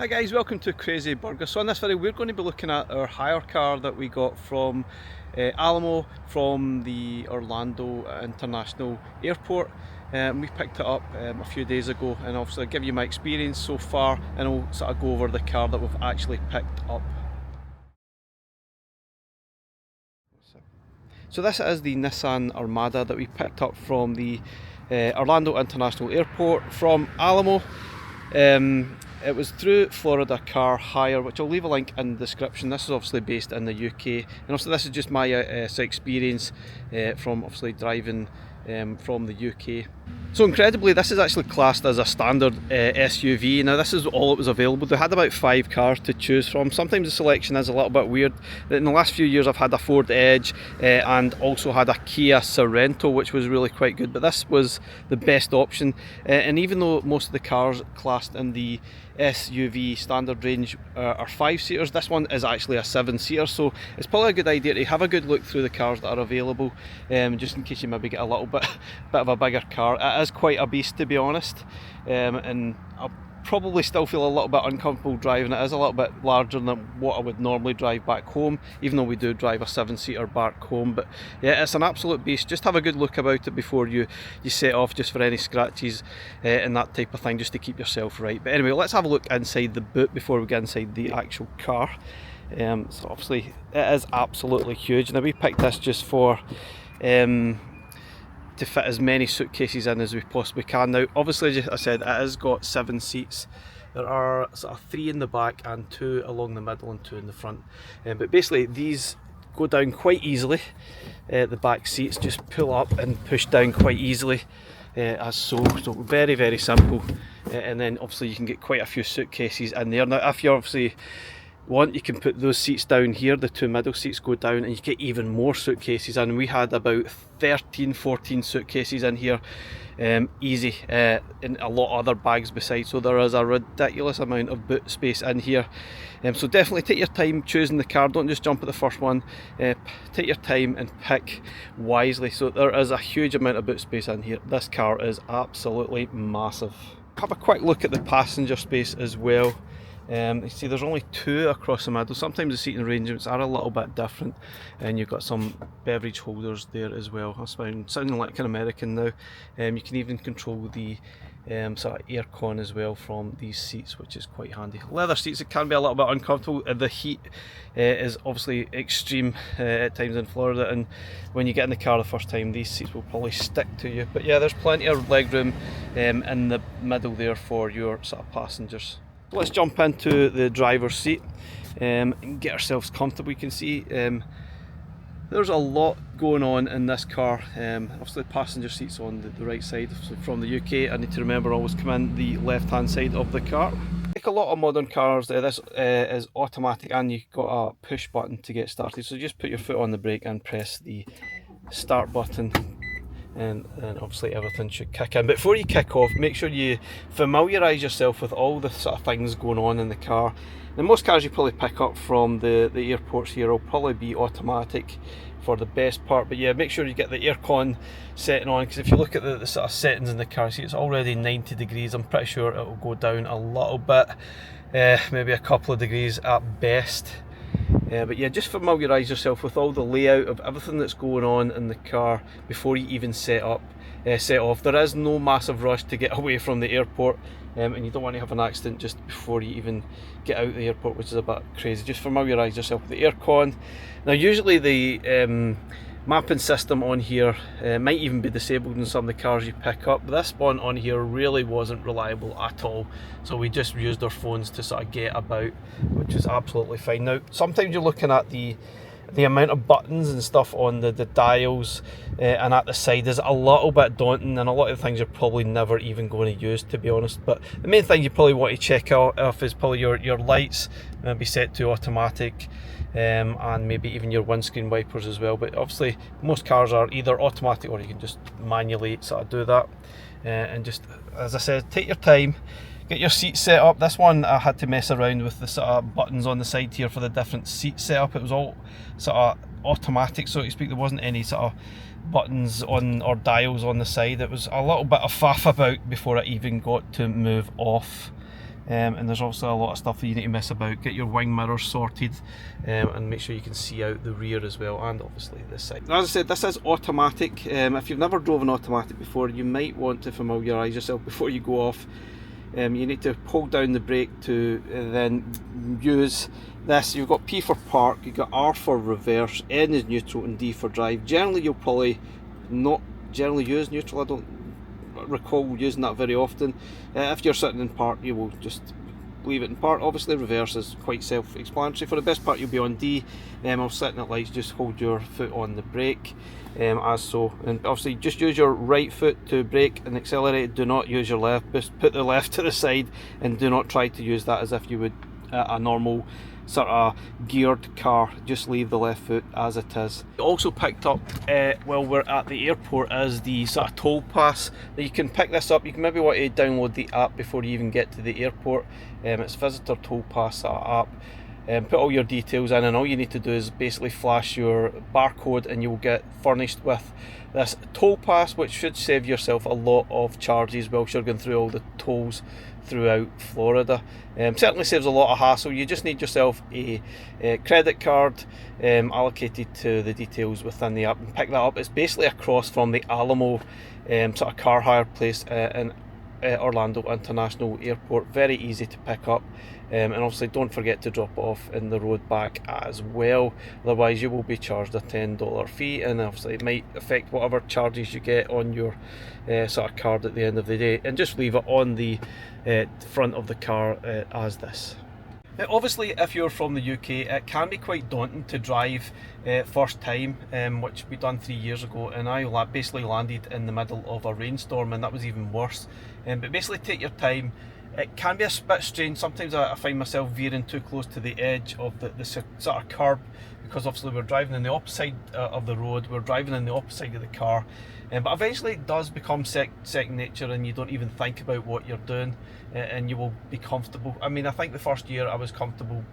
Hi guys, welcome to Crazy Burger. So in this video we're going to be looking at our hire car that we got from Alamo from the Orlando International Airport. We picked it up a few days ago, and obviously I'll give you my experience so far and I'll sort of go over the car that we've actually picked up. So this is the Nissan Armada that we picked up from the Orlando International Airport from Alamo. It was through Florida Car Hire, which I'll leave a link in the description. This is obviously based in the UK, and also this is just my experience from obviously driving from the UK. So incredibly, this is actually classed as a standard SUV. Now this is all it was available. They had about 5 cars to choose from. Sometimes the selection is a little bit weird. In the last few years I've had a Ford Edge and also had a Kia Sorento, which was really quite good, but this was the best option. And even though most of the cars classed in the SUV standard range are 5-seaters, this one is actually a 7-seater, so it's probably a good idea to have a good look through the cars that are available, just in case you maybe get a little bit of a bigger car. It is quite a beast, to be honest, and I'll probably still feel a little bit uncomfortable driving it. It is a little bit larger than what I would normally drive back home, even though we do drive a 7-seater back home. But yeah, it's an absolute beast. Just have a good look about it before you set off, just for any scratches and that type of thing, just to keep yourself right. But anyway, let's have a look inside the boot before we get inside the actual car. So obviously it is absolutely huge. Now we picked this just for to fit as many suitcases in as we possibly can. Now obviously, as I said, it has got 7 seats. There are sort of 3 in the back and 2 along the middle and 2 in the front, but basically these go down quite easily. The back seats just pull up and push down quite easily, as so very simple, and then obviously you can get quite a few suitcases in there. Now if you obviously want, you can put those seats down here, the 2 middle seats go down, and you get even more suitcases in. We had about 13-14 suitcases in here, easy, and a lot of other bags besides, so there is a ridiculous amount of boot space in here. So definitely take your time choosing the car, don't just jump at the first one. Take your time and pick wisely. So there is a huge amount of boot space in here. This car is absolutely massive. Have a quick look at the passenger space as well. You see there's only 2 across the middle. Sometimes the seating arrangements are a little bit different, and you've got some beverage holders there as well. I'm sounding like an American now. You can even control the sort of aircon as well from these seats, which is quite handy. Leather seats, it can be a little bit uncomfortable. The heat is obviously extreme at times in Florida, and when you get in the car the first time, these seats will probably stick to you. But yeah, there's plenty of leg room in the middle there for your sort of passengers. Let's jump into the driver's seat and get ourselves comfortable. You can see there's a lot going on in this car. Obviously the passenger seat's on the right side. So from the UK, I need to remember always come in the left hand side of the car. Like a lot of modern cars, this is automatic, and you've got a push button to get started. So just put your foot on the brake and press the start button, and obviously everything should kick in. But before you kick off, make sure you familiarise yourself with all the sort of things going on in the car. Now most cars you probably pick up from the airports here will probably be automatic for the best part, but yeah, make sure you get the aircon setting on, because if you look at the sort of settings in the car, see it's already 90 degrees. I'm pretty sure it will go down a little bit, maybe a couple of degrees at best. But yeah, just familiarise yourself with all the layout of everything that's going on in the car before you even set off. There is no massive rush to get away from the airport, and you don't want to have an accident just before you even get out of the airport, which is a bit crazy. Just familiarise yourself with the aircon. Now usually the mapping system on here might even be disabled in some of the cars you pick up, but this one on here really wasn't reliable at all, so we just used our phones to sort of get about, which is absolutely fine. Now sometimes you're looking at the amount of buttons and stuff on the dials and at the side is a little bit daunting, and a lot of the things you're probably never even going to use, to be honest. But the main thing you probably want to check off is probably your lights, maybe set to automatic, and maybe even your windscreen wipers as well. But obviously most cars are either automatic, or you can just manually sort of do that. And just, as I said, take your time, get your seat set up. This one I had to mess around with the sort of buttons on the side here for the different seat setup. It was all sort of automatic, so to speak. There wasn't any sort of buttons on or dials on the side. It was a little bit of faff about before it even got to move off. and there's also a lot of stuff that you need to mess about. Get your wing mirrors sorted, and make sure you can see out the rear as well, and obviously this side. As I said, this is automatic. If you've never drove an automatic before, you might want to familiarise yourself before you go off. You need to hold down the brake to then use this. You've got P for park, you've got R for reverse, N is neutral, and D for drive. Generally you'll probably not generally use neutral. I don't recall using that very often. If you're sitting in park, you will just leave it in park. Obviously reverse is quite self-explanatory. For the best part, you'll be on D. Or sitting at lights, just hold your foot on the brake, as so. And obviously just use your right foot to brake and accelerate. Do not use your left. Just put the left to the side, and do not try to use that as if you would a normal sort of geared car. Just leave the left foot as it is. Also picked up while we're at the airport is the sort of toll pass. That you can pick this up. You can maybe want to download the app before you even get to the airport. It's visitor toll pass app. Put all your details in, and all you need to do is basically flash your barcode and you'll get furnished with this toll pass, which should save yourself a lot of charges whilst you're going through all the tolls throughout Florida. Certainly saves a lot of hassle. You just need yourself a credit card allocated to the details within the app, and pick that up. It's basically across from the Alamo sort of car hire place in Orlando International Airport. Very easy to pick up, and obviously don't forget to drop it off in the road back as well, otherwise you will be charged a $10 fee, and obviously it might affect whatever charges you get on your sort of card at the end of the day. And just leave it on the front of the car as this. Obviously, if you're from the UK, it can be quite daunting to drive first time, which we done 3 years ago, and I basically landed in the middle of a rainstorm, and that was even worse. But basically take your time. It can be a bit strange. Sometimes I find myself veering too close to the edge of the sort of curb, because obviously we're driving in the opposite side of the road, we're driving in the opposite side of the car. But eventually it does become second nature, and you don't even think about what you're doing, and you will be comfortable. I mean, I think the first year I was comfortable.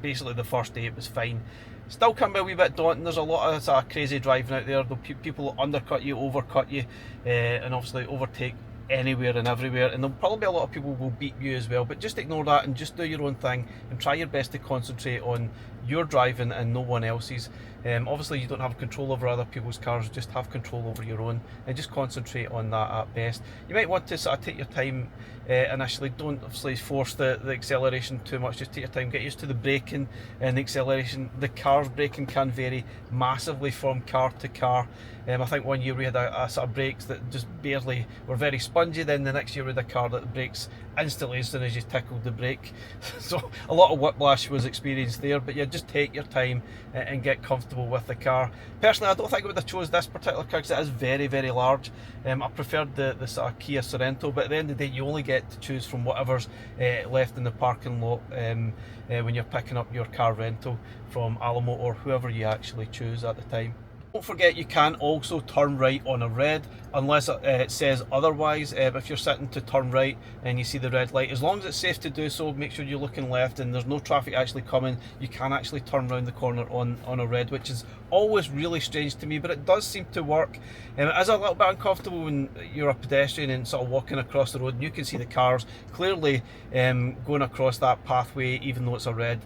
Basically the first day it was fine. Still can be a wee bit daunting. There's a lot of sort of crazy driving out there. People undercut you, overcut you, and obviously overtake anywhere and everywhere, and there'll probably be a lot of people will beat you as well. But just ignore that and just do your own thing, and try your best to concentrate on your driving and no one else's. Obviously you don't have control over other people's cars, just have control over your own, and just concentrate on that at best. You might want to sort of take your time initially. Don't obviously force the acceleration too much. Just take your time, get used to the braking and the acceleration. The car's braking can vary massively from car to car. I think one year we had a sort of brakes that just barely were very spongy, then the next year we had a car that brakes instantly as soon as you tickled the brake. So a lot of whiplash was experienced there. But yeah, just take your time and get comfortable with the car. Personally, I don't think I would have chose this particular car because it is very, very large. I preferred the sort of Kia Sorento, but at the end of the day you only get to choose from whatever's left in the parking lot when you're picking up your car rental from Alamo or whoever you actually choose at the time. Don't forget you can also turn right on a red, unless it says otherwise. If you're sitting to turn right and you see the red light, as long as it's safe to do so, make sure you're looking left and there's no traffic actually coming, you can actually turn around the corner on a red, which is always really strange to me, but it does seem to work. It is a little bit uncomfortable when you're a pedestrian and sort of walking across the road and you can see the cars clearly going across that pathway even though it's a red.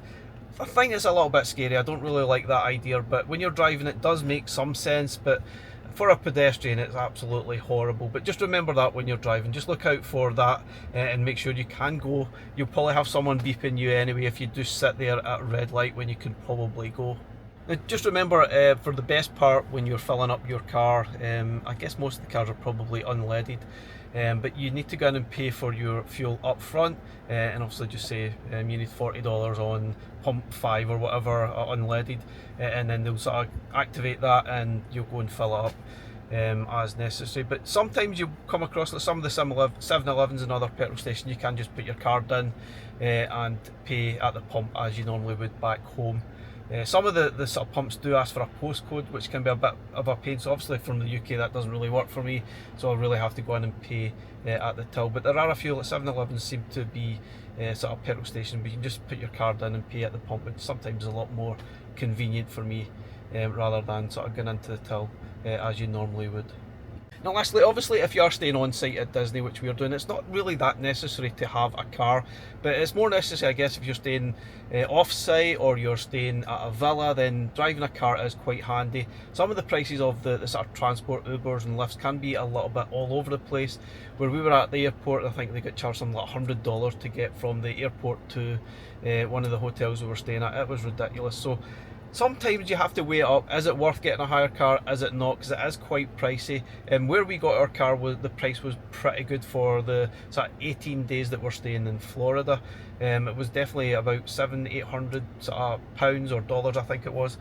I think it's a little bit scary. I don't really like that idea, but when you're driving it does make some sense. But for a pedestrian it's absolutely horrible. But just remember that when you're driving, just look out for that and make sure you can go. You'll probably have someone beeping you anyway if you do sit there at a red light when you can probably go. Now, just remember for the best part when you're filling up your car, I guess most of the cars are probably unleaded, but you need to go in and pay for your fuel up front, and obviously just say you need $40 on pump 5 or whatever unleaded, and then they'll sort of activate that and you'll go and fill it up as necessary. But sometimes you come across like some of the 7-Elevens and other petrol stations, you can just put your card in and pay at the pump as you normally would back home. Some of the sort of pumps do ask for a postcode, which can be a bit of a pain. So obviously from the UK that doesn't really work for me, so I really have to go in and pay at the till. But there are a few, like 7-Elevens seem to be sort of petrol station, but you can just put your card in and pay at the pump, which sometimes is a lot more convenient for me rather than sort of going into the till as you normally would. Now lastly, obviously if you are staying on site at Disney, which we are doing, it's not really that necessary to have a car, but it's more necessary I guess if you're staying off site or you're staying at a villa, then driving a car is quite handy. Some of the prices of the sort of transport, Ubers and Lyfts, can be a little bit all over the place. Where we were at the airport, I think they got charged something like $100 to get from the airport to one of the hotels we were staying at. It was ridiculous. So sometimes you have to weigh it up. Is it worth getting a hire car? Is it not? Because it is quite pricey. Where we got our car, the price was pretty good for the sort of 18 days that we're staying in Florida. It was definitely about £700-800 sort of pounds or dollars, I think it was.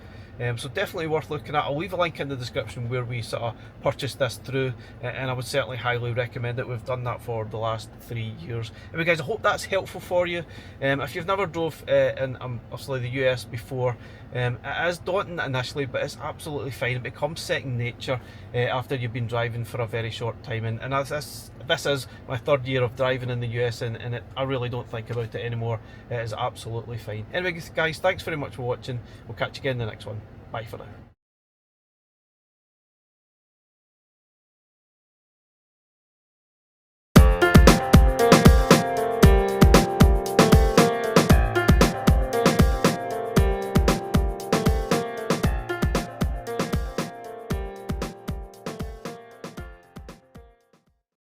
So definitely worth looking at. I'll leave a link in the description where we sort of purchased this through, and I would certainly highly recommend it. We've done that for the last 3 years. Anyway guys, I hope that's helpful for you. If you've never drove in obviously the US before, it is daunting initially, but it's absolutely fine. It becomes second nature after you've been driving for a very short time, and this is my 3rd year of driving in the US, and I really don't think about it anymore. It is absolutely fine. Anyway guys, thanks very much for watching. We'll catch you again in the next one. Bye for now.